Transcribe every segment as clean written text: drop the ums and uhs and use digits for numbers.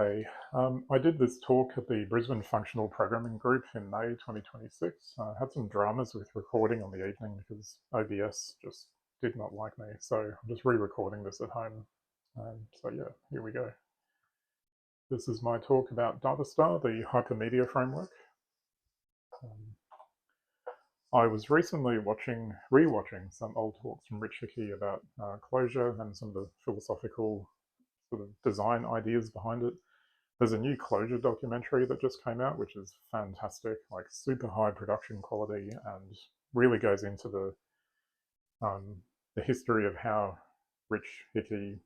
Hey, I did this talk at the Brisbane Functional Programming Group in May 2026. I had some dramas with recording on the evening because OBS just did not like me. So I'm just re-recording this at home. So yeah, here we go. This is my talk about Datastar, the hypermedia framework. I was recently re-watching some old talks from Rich Hickey about closure and some of the philosophical sort of design ideas behind it. There's a new closure documentary that just came out, which is fantastic, like super high production quality, and really goes into the history of how Rich Hickey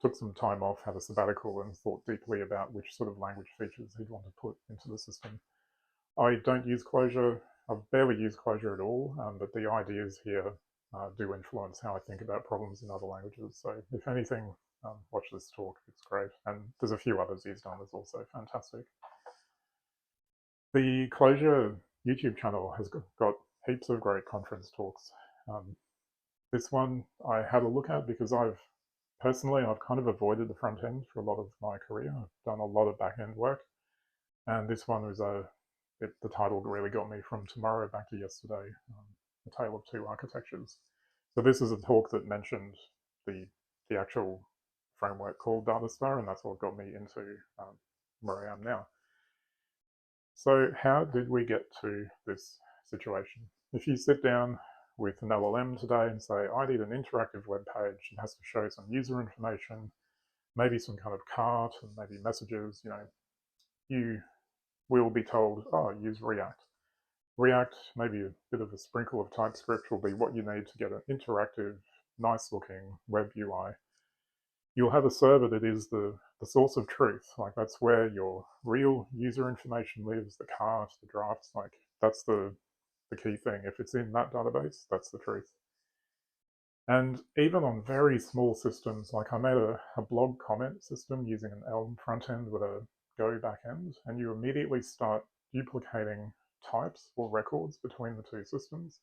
took some time off, had a sabbatical, and thought deeply about which sort of language features he'd want to put into the system. I don't use closure. I've barely used closure at all, but the ideas here do influence how I think about problems in other languages. So if anything, watch this talk, it's great. And there's a few others he's done that's also fantastic. The Closure YouTube channel has got heaps of great conference talks. This one I had a look at because I've kind of avoided the front end for a lot of my career. I've done a lot of back end work. And this one was the title really got me from tomorrow back to yesterday, A Tale of Two Architectures. So this is a talk that mentioned the actual framework called Datastar, and that's what got me into where I am now. So how did we get to this situation? If you sit down with an LLM today and say, I need an interactive web page, it has to show some user information, maybe some kind of cart and maybe messages, you will be told, oh, use React. React, maybe a bit of a sprinkle of TypeScript will be what you need to get an interactive, nice looking web UI. You'll have a server that is the source of truth. Like that's where your real user information lives, the cart, the drafts, like that's the key thing. If it's in that database, that's the truth. And even on very small systems, like I made a blog comment system using an Elm front end with a Go backend, and you immediately start duplicating types or records between the two systems.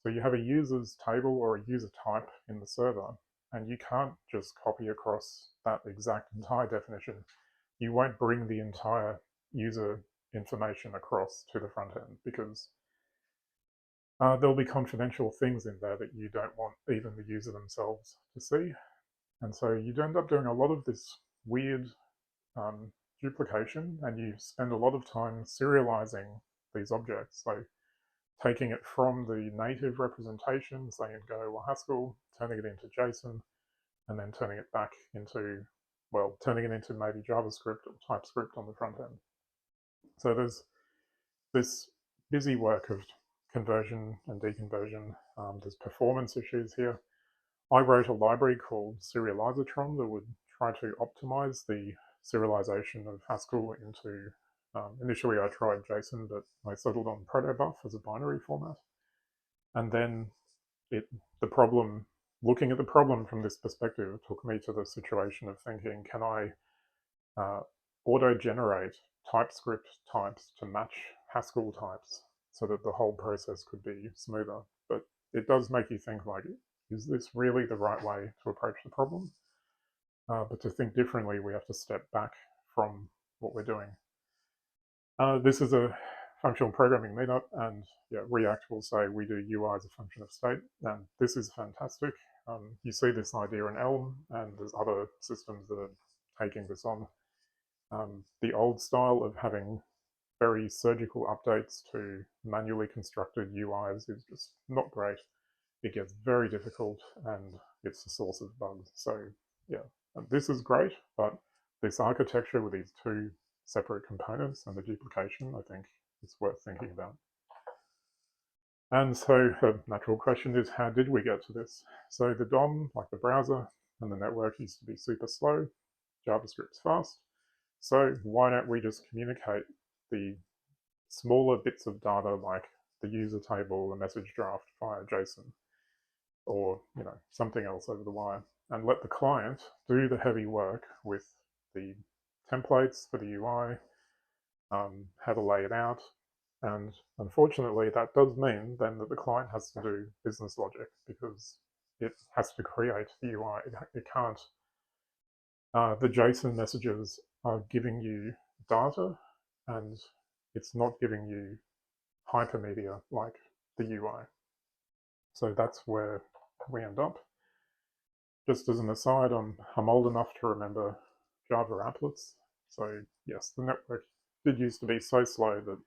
So you have a user's table or a user type in the server, and you can't just copy across that exact entire definition. You won't bring the entire user information across to the front end because there'll be confidential things in there that you don't want even the user themselves to see. And so you'd end up doing a lot of this weird duplication, and you spend a lot of time serializing these objects. So taking it from the native representation, say in Go or Haskell, turning it into JSON, and then turning it back into, well, turning it into maybe JavaScript or TypeScript on the front end. So there's this busy work of conversion and deconversion. There's performance issues here. I wrote a library called Serializatron that would try to optimize the serialization of Haskell into, initially I tried JSON, but I settled on protobuf as a binary format. And then looking at the problem from this perspective took me to the situation of thinking, can I auto-generate TypeScript types to match Haskell types so that the whole process could be smoother? But it does make you think, like, is this really the right way to approach the problem? But to think differently, we have to step back from what we're doing. This is a functional programming meetup, and yeah, React will say we do UI as a function of state, and this is fantastic. You see this idea in Elm, and there's other systems that are taking this on. The old style of having very surgical updates to manually constructed UIs is just not great. It gets very difficult, and it's the source of bugs. So yeah, this is great, but this architecture with these two separate components and the duplication, I think it's worth thinking about. And so a natural question is, how did we get to this? So the DOM, like the browser and the network, used to be super slow. JavaScript's fast. So why don't we just communicate the smaller bits of data like the user table, the message draft via JSON, or something else over the wire, and let the client do the heavy work with the templates for the UI, how to lay it out. And unfortunately, that does mean then that the client has to do business logic because it has to create the UI. It can't. The JSON messages are giving you data, and it's not giving you hypermedia like the UI. So that's where we end up. Just as an aside, I'm old enough to remember Java applets. So yes, the network did used to be so slow that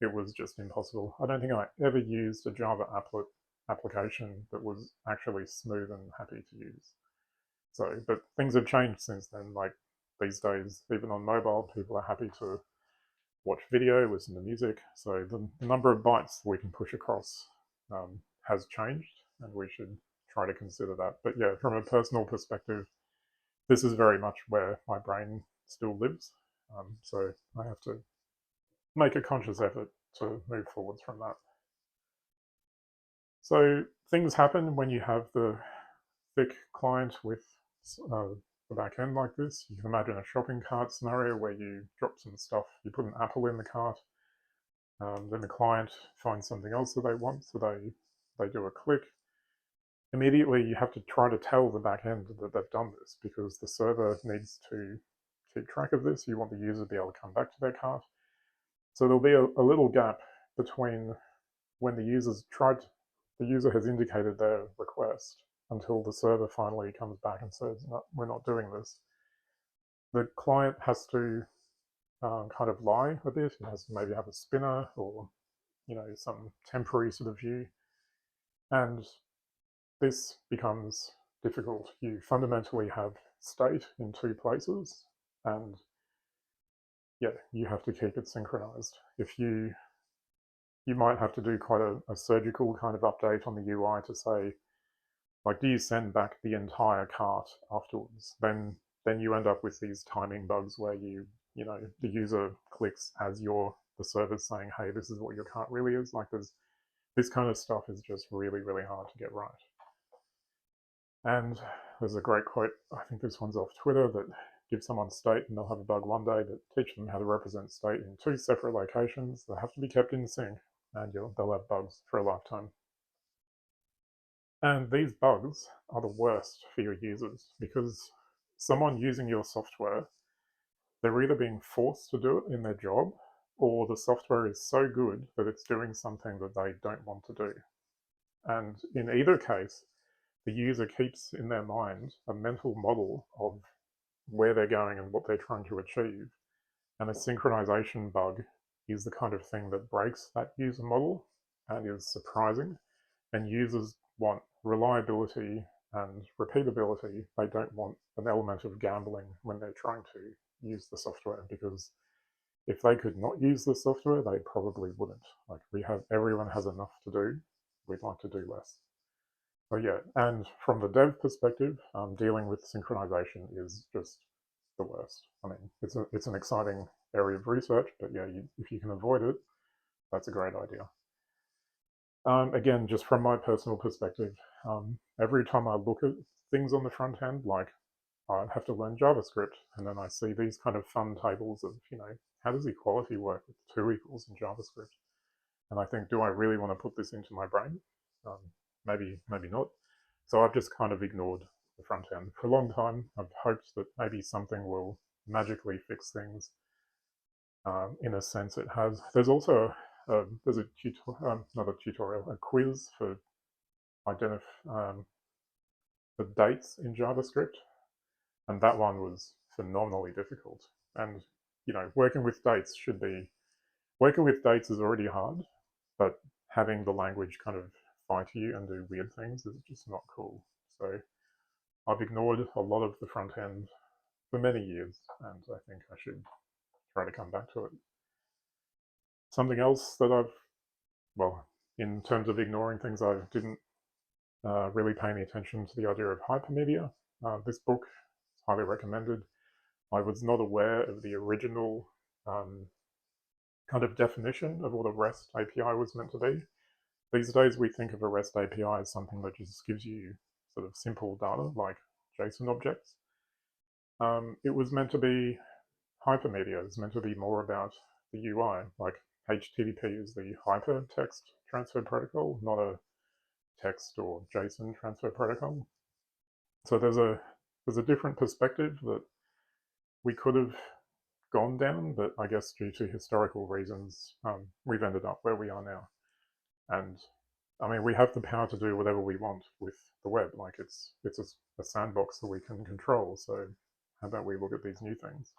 it was just impossible. I don't think I ever used a Java applet application that was actually smooth and happy to use. So, but things have changed since then. Like these days, even on mobile, people are happy to watch video, listen to music. So the number of bytes we can push across has changed, and we should try to consider that. But yeah, from a personal perspective, this is very much where my brain still lives. So I have to make a conscious effort to move forwards from that. So things happen when you have the thick client with the back end like this. You can imagine a shopping cart scenario where you drop some stuff, you put an apple in the cart, then the client finds something else that they want, so they do a click. Immediately you have to try to tell the back end that they've done this, because the server needs to keep track of this. You want the user to be able to come back to their cart. So there'll be a little gap between when the user has indicated their request until the server finally comes back and says, no, we're not doing this. The client has to kind of lie a bit. It has to maybe have a spinner or some temporary sort of view. And this becomes difficult. You fundamentally have state in two places, and yeah, you have to keep it synchronized. If you might have to do quite a surgical kind of update on the UI to say, like, do you send back the entire cart afterwards? Then you end up with these timing bugs where the user clicks as the server's saying, hey, this is what your cart really is. Like, this kind of stuff is just really, really hard to get right. And there's a great quote, I think this one's off Twitter, that give someone state and they'll have a bug one day, but teach them how to represent state in two separate locations. They have to be kept in sync, and they'll have bugs for a lifetime. And these bugs are the worst for your users, because someone using your software, they're either being forced to do it in their job, or the software is so good that it's doing something that they don't want to do. And in either case, the user keeps in their mind a mental model of where they're going and what they're trying to achieve. And a synchronization bug is the kind of thing that breaks that user model and is surprising. And users want reliability and repeatability. They don't want an element of gambling when they're trying to use the software, because if they could not use the software, they probably wouldn't. Like, everyone has enough to do. We'd like to do less. So yeah, and from the dev perspective, dealing with synchronization is just the worst. I mean, it's an exciting area of research, but yeah, if you can avoid it, that's a great idea. Again, just from my personal perspective, every time I look at things on the front end, like I have to learn JavaScript, and then I see these kind of fun tables of, how does equality work with 2 equals in JavaScript? And I think, do I really want to put this into my brain? Maybe not. So I've just kind of ignored the front end. For a long time, I've hoped that maybe something will magically fix things. In a sense, it has. There's also there's a not a tutorial, a quiz for the dates in JavaScript, and that one was phenomenally difficult. And working with dates is already hard, but having the language kind of fight you and do weird things is just not cool. So I've ignored a lot of the front end for many years, and I think I should try to come back to it. Something else that in terms of ignoring things, I didn't really pay any attention to the idea of hypermedia. This book is highly recommended. I was not aware of the original kind of definition of what a REST API was meant to be. These days, we think of a REST API as something that just gives you sort of simple data like JSON objects. It was meant to be hypermedia. It's meant to be more about the UI. Like HTTP is the hypertext transfer protocol, not a text or JSON transfer protocol. So there's a different perspective that we could have gone down, but I guess due to historical reasons, we've ended up where we are now. And I mean, we have the power to do whatever we want with the web. Like it's a sandbox that we can control. So how about we look at these new things?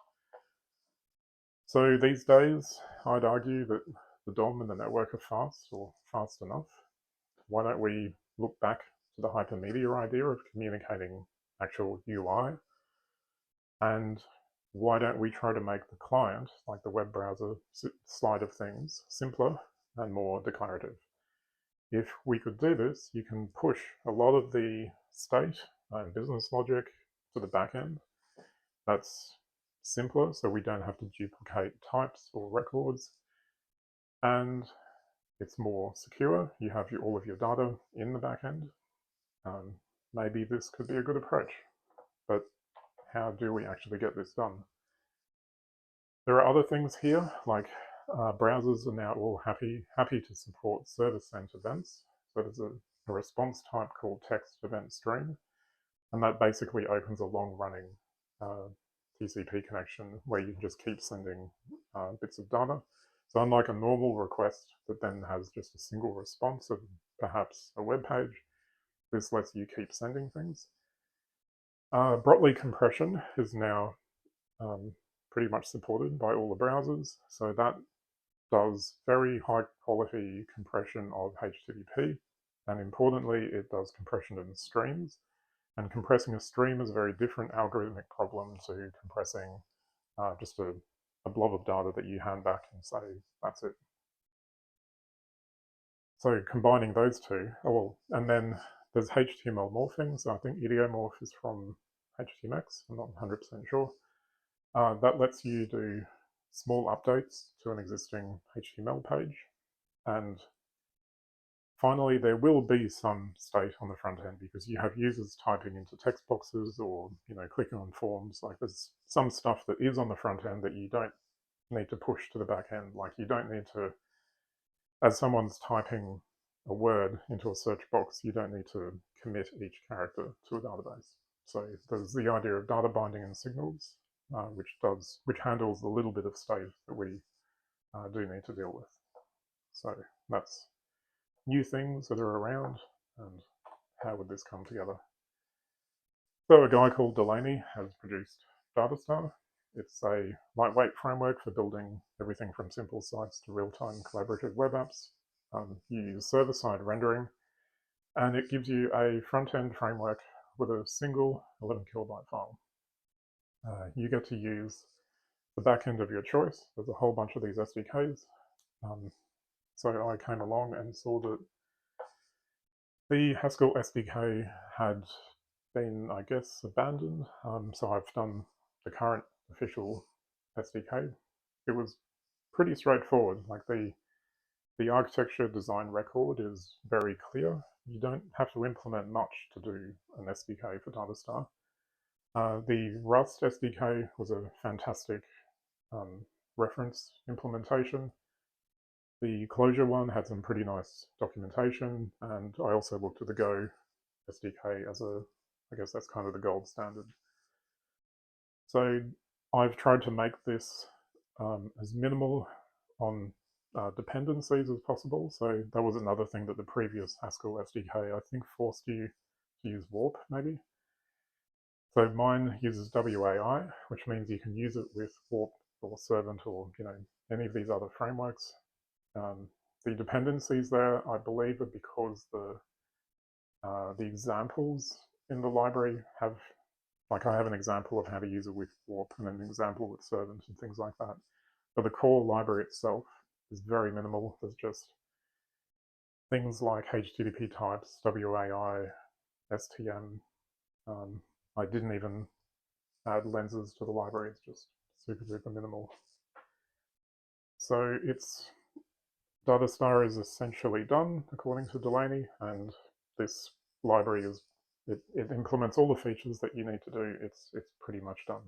So these days, I'd argue that the DOM and the network are fast, or fast enough. Why don't we look back to the hypermedia idea of communicating actual UI? And why don't we try to make the client, like the web browser side of things, simpler and more declarative? If we could do this, you can push a lot of the state and business logic to the back end. That's simpler, so we don't have to duplicate types or records. And it's more secure. You have all of your data in the back end. Maybe this could be a good approach, but how do we actually get this done? There are other things here, like browsers are now all happy to support server-sent events. So there's a response type called text event stream, and that basically opens a long-running TCP connection where you can just keep sending bits of data. So unlike a normal request that then has just a single response of perhaps a web page, this lets you keep sending things. Brotli compression is now pretty much supported by all the browsers. So that does very high quality compression of HTTP. And importantly, it does compression in streams. And compressing a stream is a very different algorithmic problem to compressing just a blob of data that you hand back and say, that's it. So combining those two, and then there's HTML morphing. So I think idiomorph is from HTMX. I'm not 100% sure. That lets you do small updates to an existing HTML page. And finally, there will be some state on the front end because you have users typing into text boxes or clicking on forms. Like there's some stuff that is on the front end that you don't need to push to the back end. Like you don't need to, as someone's typing a word into a search box, you don't need to commit each character to a database. So there's the idea of data binding and signals, which handles the little bit of state that we do need to deal with. So that's new things that are around, and how would this come together? So a guy called Delaney has produced Datastar. It's a lightweight framework for building everything from simple sites to real-time collaborative web apps. You use server-side rendering, and it gives you a front-end framework with a single 11 kilobyte file. You get to use the back end of your choice. There's a whole bunch of these SDKs. So I came along and saw that the Haskell SDK had been, I guess, abandoned. So I've done the current official SDK. It was pretty straightforward. Like the architecture design record is very clear. You don't have to implement much to do an SDK for Datastar. The Rust SDK was a fantastic reference implementation. The Clojure one had some pretty nice documentation, and I also looked at the Go SDK as I guess that's kind of the gold standard. So I've tried to make this as minimal on dependencies as possible. So that was another thing that the previous Haskell SDK, I think, forced you to use Warp, maybe. So mine uses WAI, which means you can use it with Warp or Servant or any of these other frameworks. The dependencies there, I believe, are because the examples in the library have, like I have an example of how to use it with Warp and an example with Servant and things like that. But the core library itself is very minimal. There's just things like HTTP types, WAI, STM. I didn't even add lenses to the library. It's just super, super minimal. So Datastar is essentially done, according to Delaney, and this library it implements all the features that you need to do. It's pretty much done.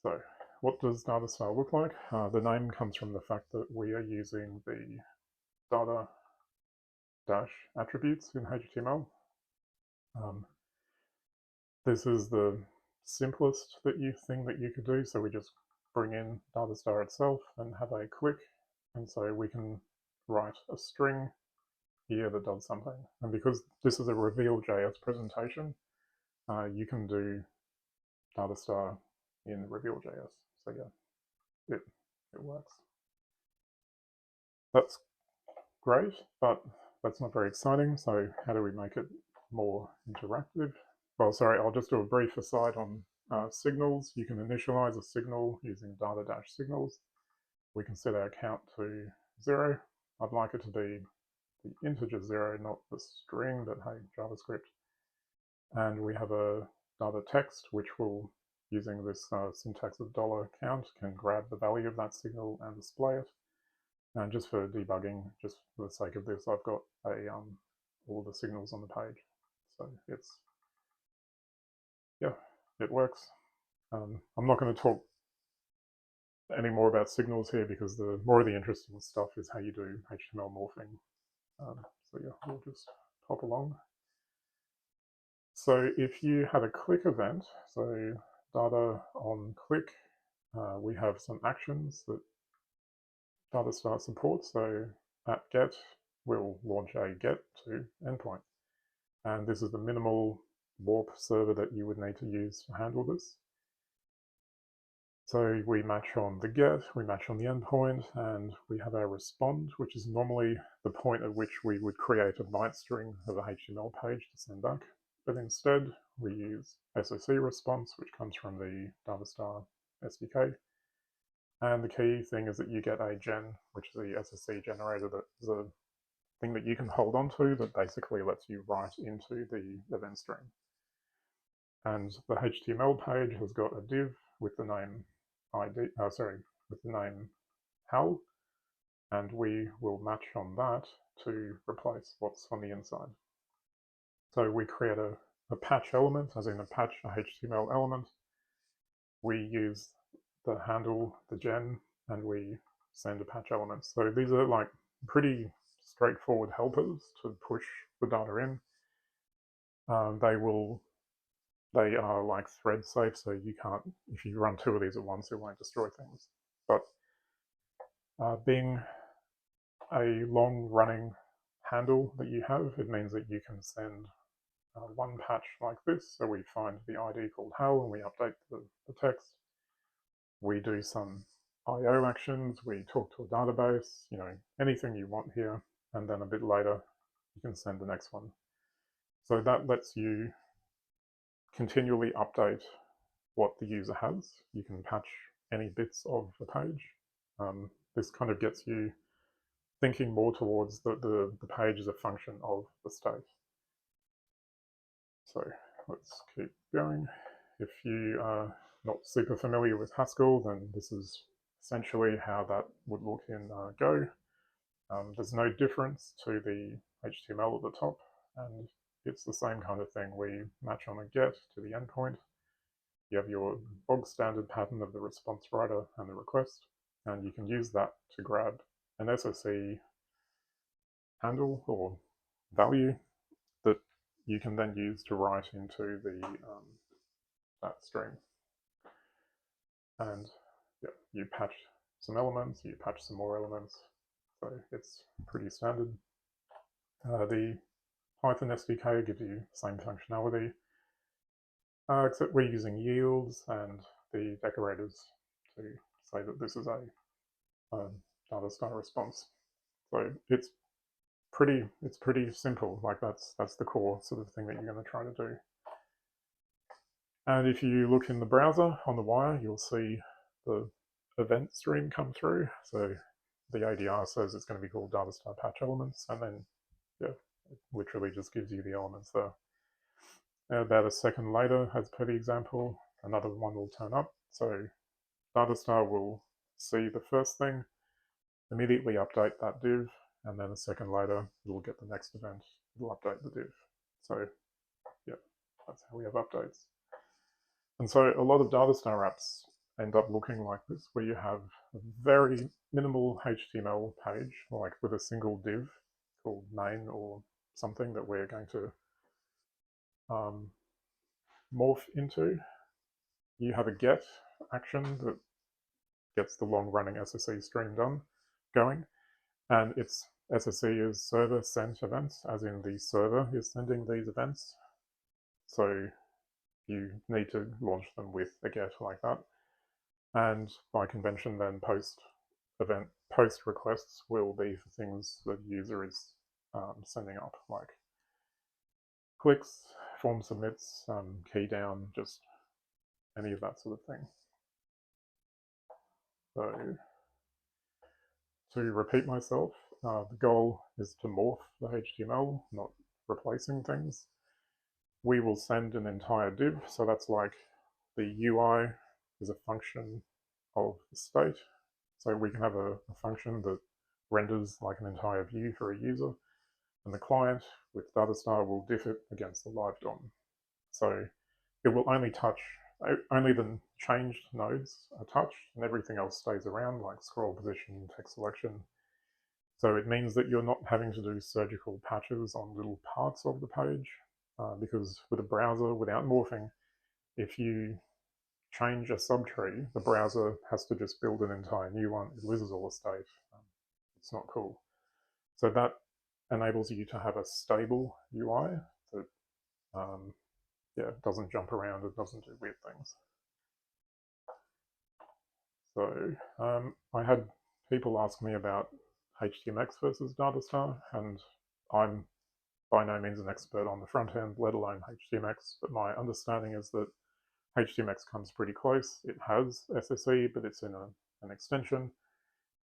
So what does Datastar look like? The name comes from the fact that we are using the data dash attributes in HTML. This is the simplest thing that you could do. So we just bring in Datastar itself and have a click, and so we can write a string here that does something. And because this is a Reveal.js presentation, you can do Datastar in Reveal.js. So yeah, it works. That's great, but that's not very exciting. So how do we make it more interactive? Well, sorry, I'll just do a brief aside on signals. You can initialize a signal using data-signals. We can set our count to 0. I'd like it to be the integer 0, not the string, but hey, JavaScript. And we have a data text, which will, using this syntax of $count, can grab the value of that signal and display it. And just for debugging, just for the sake of this, I've got all the signals on the page. So it works. I'm not going to talk any more about signals here because the more of the interesting stuff is how you do HTML morphing. So yeah, we'll just hop along. So if you had a click event, so data on click, we have some actions that Datastar supports. So at get, we'll launch a get to endpoint. And this is the minimal warp server that you would need to use to handle this. So we match on the get, we match on the endpoint, and we have our respond, which is normally the point at which we would create a byte string of a HTML page to send back. But instead, we use SOC response, which comes from the Datastar SDK. And the key thing is that you get a gen, which is the SOC generator that is a thing that you can hold on to that basically lets you write into the event stream. And the HTML page has got a div with the name with the name Hal, and we will match on that to replace what's on the inside. So we create a patch element, as in a HTML element. We use the handle, the gen, and we send a patch element. So these are like pretty straightforward helpers to push the data in. They are like thread safe, so you can't, if you run 2 of these at once, it won't destroy things. But being a long running handle that you have, it means that you can send one patch like this. So we find the ID called Hal and we update the text. We do some IO actions, we talk to a database, anything you want here, and then a bit later you can send the next one. So that lets you continually update what the user has. You can patch any bits of the page. This kind of gets you thinking more towards the page as a function of the state. So let's keep going. If you are not super familiar with Haskell, then this is essentially how that would look in Go. There's no difference to the HTML at the top, and it's the same kind of thing. We match on a get to the endpoint. You have your bog standard pattern of the response writer and the request, and you can use that to grab an SOC handle or value that you can then use to write into that string. And yeah, you patch some elements, you patch some more elements, so it's pretty standard. The Python SDK gives you the same functionality, except we're using yields and the decorators to say that this is a Datastar response. So it's pretty simple. Like that's the core sort of thing that you're going to try to do. And if you look in the browser on the wire, you'll see the event stream come through. So the ADR says it's going to be called Datastar patch elements, and then yeah, it literally just gives you the elements there. About a second later, as per the example, another one will turn up. So Datastar will see the first thing, immediately update that div, and then a second later, it will get the next event. It will update the div. So yeah, that's how we have updates. And so a lot of Datastar apps end up looking like this, where you have a very minimal HTML page, like with a single div called main or something that we're going to morph into. you have a get action that gets the long-running SSE stream going, and its SSE is server sent events, as in the server is sending these events. So you need to launch them with a get like that. And by convention, then post requests will be for things that the user is sending up, like clicks, form submits, key down, just any of that sort of thing. So to repeat myself, the goal is to morph the HTML, not replacing things. We will send an entire div, so that's like the UI is a function of the state. So we can have a function that renders like an entire view for a user, and the client with Datastar will diff it against the live DOM. So it will only the changed nodes are touched, and everything else stays around, like scroll position, text selection. So it means that you're not having to do surgical patches on little parts of the page, because with a browser, without morphing, if you change a subtree, the browser has to just build an entire new one. It loses all the state. It's not cool. So that enables you to have a stable UI that doesn't jump around, it doesn't do weird things. So I had people ask me about HTMX versus Datastar, and I'm by no means an expert on the front end, let alone HTMX, but my understanding is that HTMX comes pretty close. It has SSE, but it's in an extension.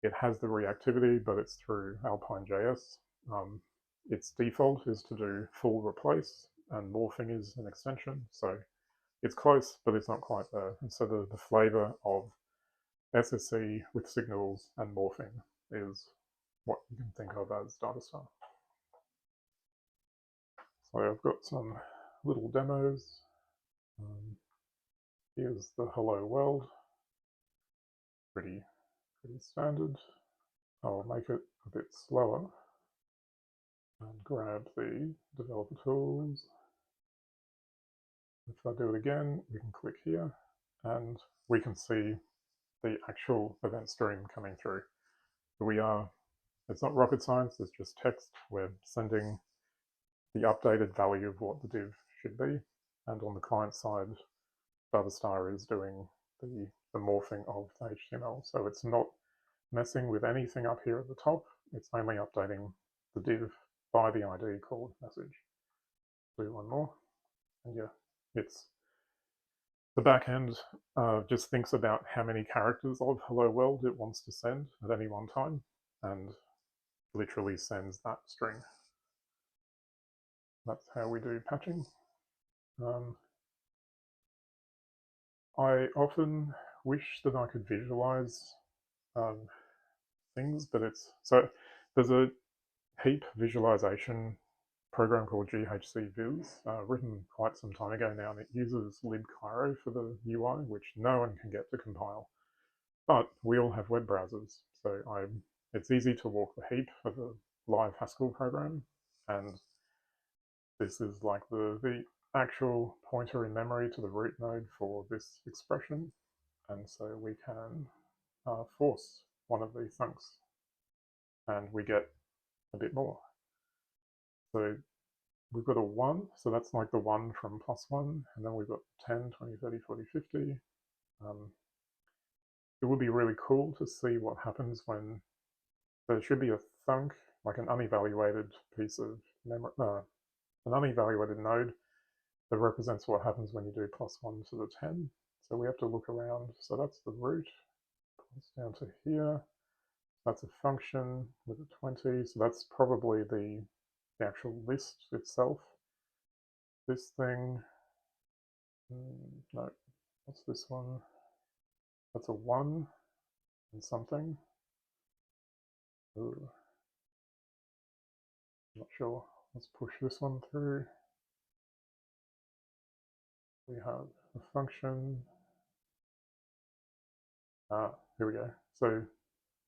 It has the reactivity, but it's through Alpine.js. Its default is to do full replace, and morphing is an extension. So it's close, but it's not quite there. And so the flavor of SSE with signals and morphing is what you can think of as Datastar. So I've got some little demos. Here's the hello world. Pretty standard. I'll make it a bit slower and grab the developer tools. If I do it again, we can click here and we can see the actual event stream coming through. It's not rocket science, it's just text. We're sending the updated value of what the div should be. And on the client side, Datastar is doing the morphing of the HTML. So it's not messing with anything up here at the top. It's only updating the div by the ID called message. Do one more. And yeah, it's the backend just thinks about how many characters of hello world it wants to send at any one time and literally sends that string. That's how we do patching. I often wish that I could visualize things, but there's a heap visualization program called GHCViz, written quite some time ago now, and it uses libcairo for the UI, which no one can get to compile. But we all have web browsers, so it's easy to walk the heap of a live Haskell program, and this is like the actual pointer in memory to the root node for this expression, and so we can force one of these things, and we get a bit more. So we've got a 1, so that's like the 1 from +1, and then we've got 10, 20, 30, 40, 50. It would be really cool to see what happens when there should be a thunk, like an unevaluated piece of memory, an unevaluated node that represents what happens when you do +1 to the 10. So we have to look around. So that's the root. It's down to here. That's a function with a 20. So that's probably the actual list itself. This thing, no, what's this one? That's a 1 and something. Ooh. Not sure. Let's push this one through. We have a function. Here we go. So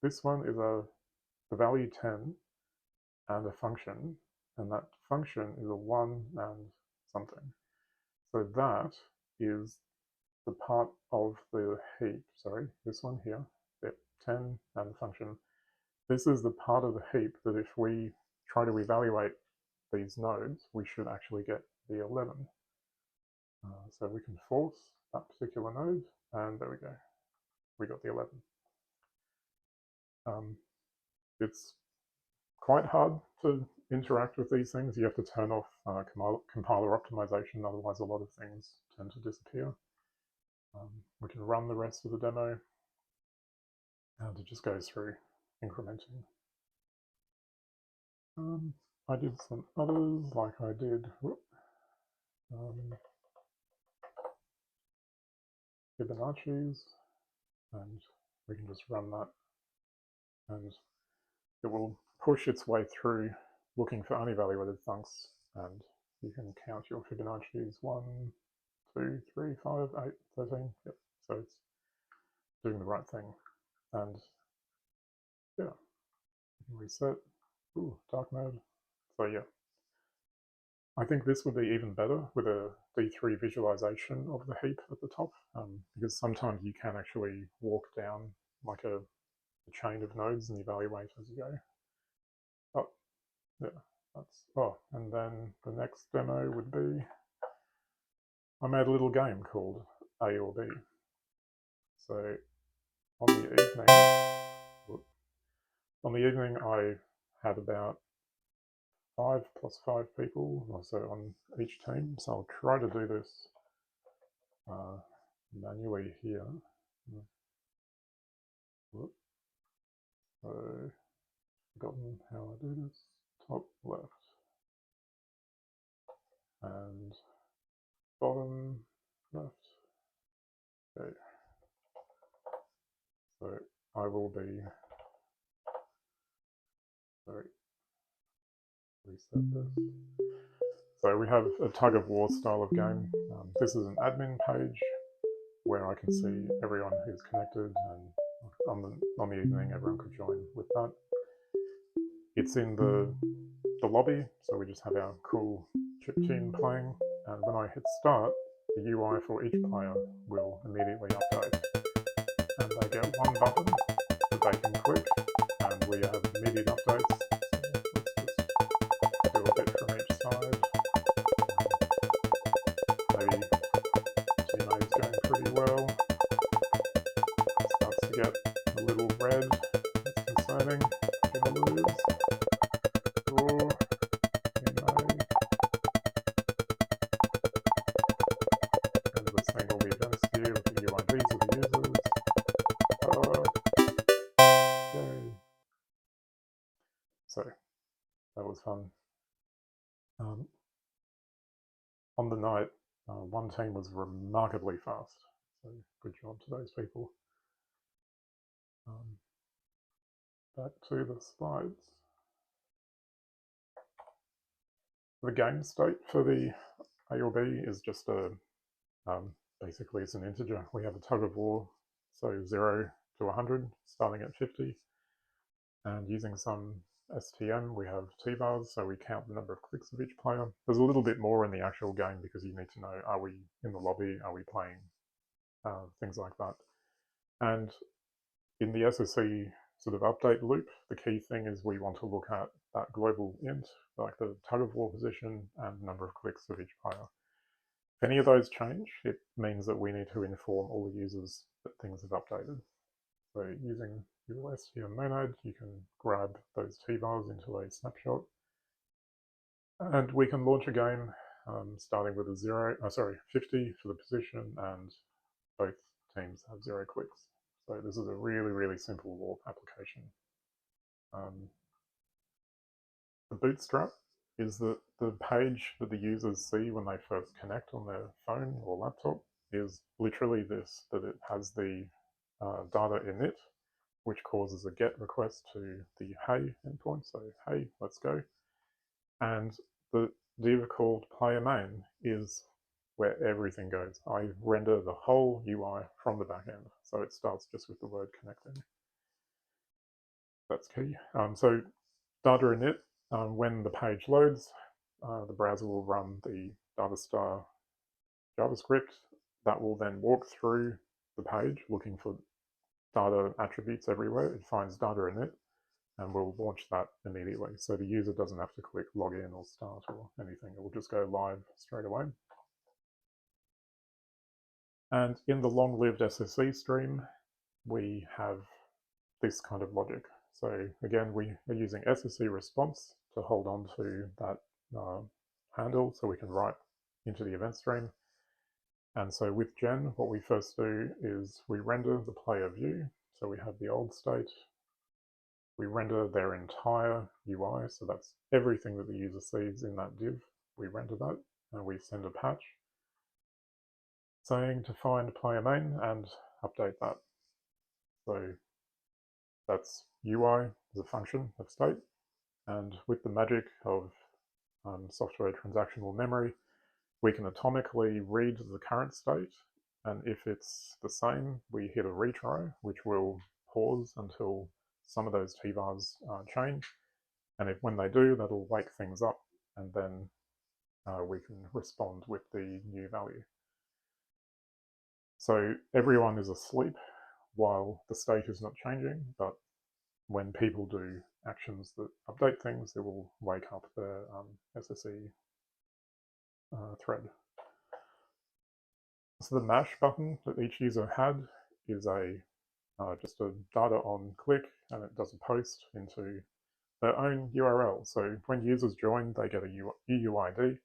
this one is the value 10 and a function, and that function is a 1 and something. So that is the part of the heap, sorry, this one here, yep, 10 and the function. This is the part of the heap that if we try to evaluate these nodes, we should actually get the 11. So we can force that particular node, and there we go. We got the 11. It's quite hard to interact with these things. You have to turn off compiler optimization, otherwise a lot of things tend to disappear. We can run the rest of the demo, and it just goes through incrementing. I did some others, like I did Fibonacci's, and we can just run that, and it will push its way through looking for unevaluated thunks, and you can count your Fibonacci's 1, 2, 3, 5, 8, 13. Yep. So it's doing the right thing. And yeah, reset. Ooh, dark mode. So yeah, I think this would be even better with a D3 visualization of the heap at the top, because sometimes you can actually walk down like a chain of nodes and evaluate as you go. Oh, yeah, that's, oh, and then the next demo would be, I made a little game called A or B. So on the evening I had about 5 plus 5 people, so on each team. So I'll try to do this manually here. So forgotten how I do this. Top left and bottom left. Okay. So I will be, sorry, reset this. So we have a tug of war style of game. This is an admin page where I can see everyone who's connected, and on the evening everyone could join with that. It's in the lobby, so we just have our cool chip tune playing, and when I hit start, the UI for each player will immediately update. And they get one button that they can click, and we have immediate updates. So let's just do a bit from each side. Maybe team A is going pretty well. It starts to get a little red. That's concerning. Gonna lose. Draw. Team A. And we're seeing all the events here with the UIDs of the users. Yay. So that was fun. On the night, one team was remarkably fast, so good job to those people. Back to the slides. The game state for the A or B is just a, basically it's an integer. We have a tug of war, so 0 to 100, starting at 50, and using some STM, we have T-bars, so we count the number of clicks of each player. There's a little bit more in the actual game because you need to know, are we in the lobby, are we playing, things like that. And in the SSE sort of update loop, the key thing is we want to look at that global int, like the tug of war position and number of clicks of each player. If any of those change, it means that we need to inform all the users that things have updated. So using your STM monad, you can grab those T-bars into a snapshot, and we can launch a game starting with a 50 for the position, and both teams have 0 clicks. So this is a really, really simple warp application. The bootstrap is the page that the users see when they first connect on their phone or laptop is literally this, that it has the data init, which causes a get request to the hey endpoint. So hey, let's go. And the div called player main is where everything goes. I render the whole UI from the back end. So it starts just with the word connecting. That's key. So data init, when the page loads, the browser will run the Datastar JavaScript that will then walk through the page looking for data attributes everywhere. It finds data in it and will launch that immediately. So the user doesn't have to click login or start or anything. It will just go live straight away. And in the long-lived SSE stream, we have this kind of logic. So again, we are using SSE response to hold on to that handle so we can write into the event stream. And so with Gen, what we first do is we render the player view. So we have the old state. We render their entire UI. So that's everything that the user sees in that div. We render that and we send a patch saying to find player main and update that. So that's UI as a function of state. And with the magic of software transactional memory, we can atomically read the current state. And if it's the same, we hit a retry, which will pause until some of those tvars change. And when they do, that'll wake things up. And then we can respond with the new value. So everyone is asleep while the state is not changing, but when people do actions that update things, it will wake up the SSE thread. So the mash button that each user had is just a data on click, and it does a post into their own URL. So when users join, they get a UUID,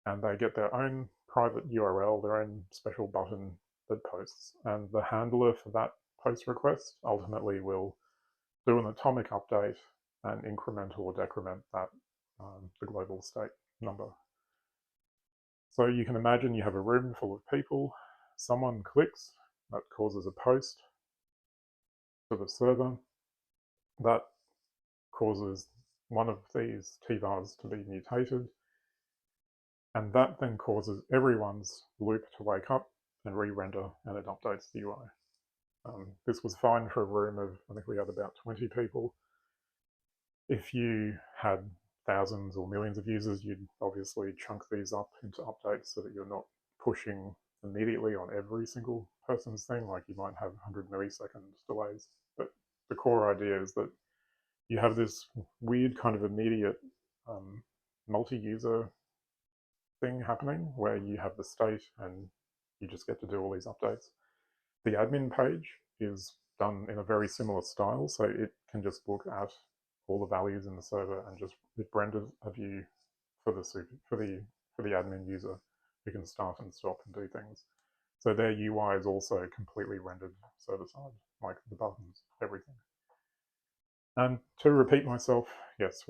and they get their own private URL, their own special button that posts. And the handler for that post request ultimately will do an atomic update and increment or decrement that the global state number. So you can imagine you have a room full of people, someone clicks, that causes a post to the server, that causes one of these tvars to be mutated, and that then causes everyone's loop to wake up and re-render, and it updates the UI. This was fine for a room of, I think we had about 20 people. If you had thousands or millions of users, you'd obviously chunk these up into updates so that you're not pushing immediately on every single person's thing, like you might have 100 millisecond delays. But the core idea is that you have this weird kind of immediate multi-user thing happening where you have the state and you just get to do all these updates. The admin page is done in a very similar style, so it can just look at all the values in the server and just it renders a view for the admin user who can start and stop and do things. So their UI is also completely rendered server side, like the buttons, everything. And to repeat myself, yes,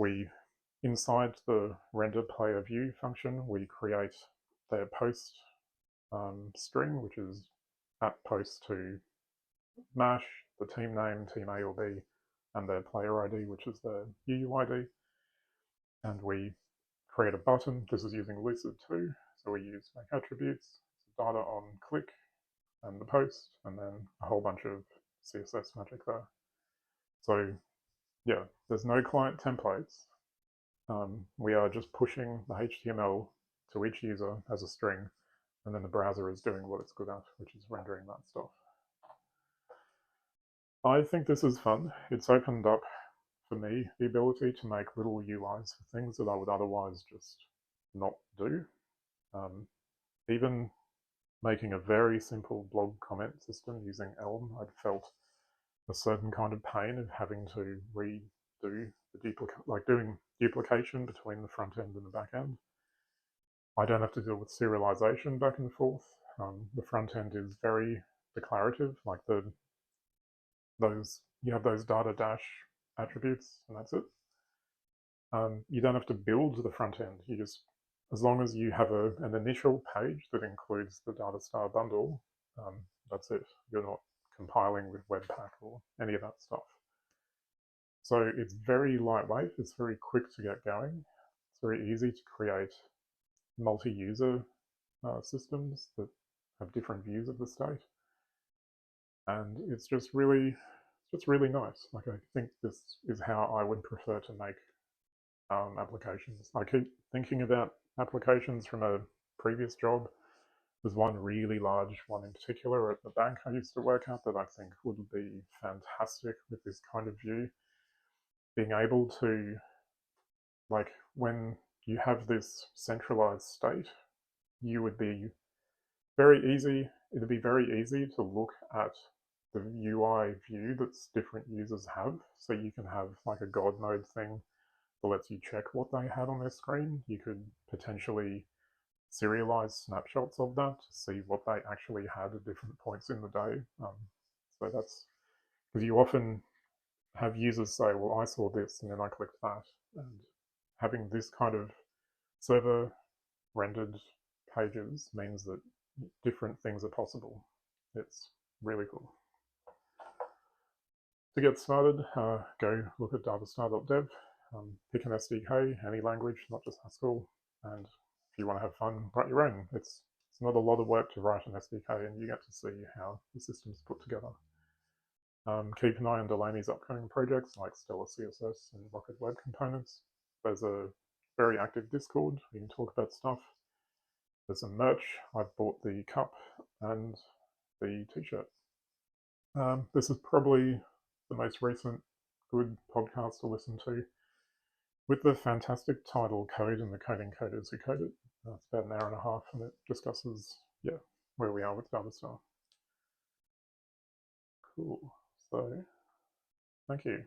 inside the render player view function, we create their post string, which is at post to mash, the team name, team A or B, and their player ID, which is the UUID. And we create a button. This is using Lucid too. So we use make attributes, data on click, and the post, and then a whole bunch of CSS magic there. So yeah, there's no client templates. We are just pushing the HTML to each user as a string, and then the browser is doing what it's good at, which is rendering that stuff. I think this is fun. It's opened up for me the ability to make little UIs for things that I would otherwise just not do. Even making a very simple blog comment system using Elm, I'd felt a certain kind of pain of having to redo the doing duplication between the front end and the back end. I don't have to deal with serialization back and forth. The front end is very declarative, like you have those data dash attributes, and that's it. You don't have to build the front end. You just, as long as you have an initial page that includes the Datastar bundle, that's it. You're not compiling with Webpack or any of that stuff. So it's very lightweight. It's very quick to get going. It's very easy to create multi-user systems that have different views of the state. And it's just really nice. Like, I think this is how I would prefer to make applications. I keep thinking about applications from a previous job There's one really large one in particular at the bank I used to work at that I think would be fantastic with this kind of view. Being able to, like, when you have this centralized state, you would be it'd be very easy to look at the UI view that different users have. So you can have like a God mode thing that lets you check what they had on their screen. You could potentially serialize snapshots of that to see what they actually had at different points in the day. So that's because you often have users say, well, I saw this and then I clicked that. And having this kind of server rendered pages means that different things are possible. It's really cool. To get started, go look at datastar.dev, pick an SDK, any language, not just Haskell, and if you want to have fun, write your own. It's not a lot of work to write an SDK, and you get to see how the system's put together. Keep an eye on Delaney's upcoming projects like Stellar CSS and Rocket Web Components. There's a very active Discord. We can talk about stuff. There's some merch. I've bought the cup and the t-shirt. This is probably the most recent good podcast to listen to, with the fantastic title Code and the Coding Coders Who Code It. It's about an hour and a half, and it discusses, where we are with Datastar. Cool. So, thank you.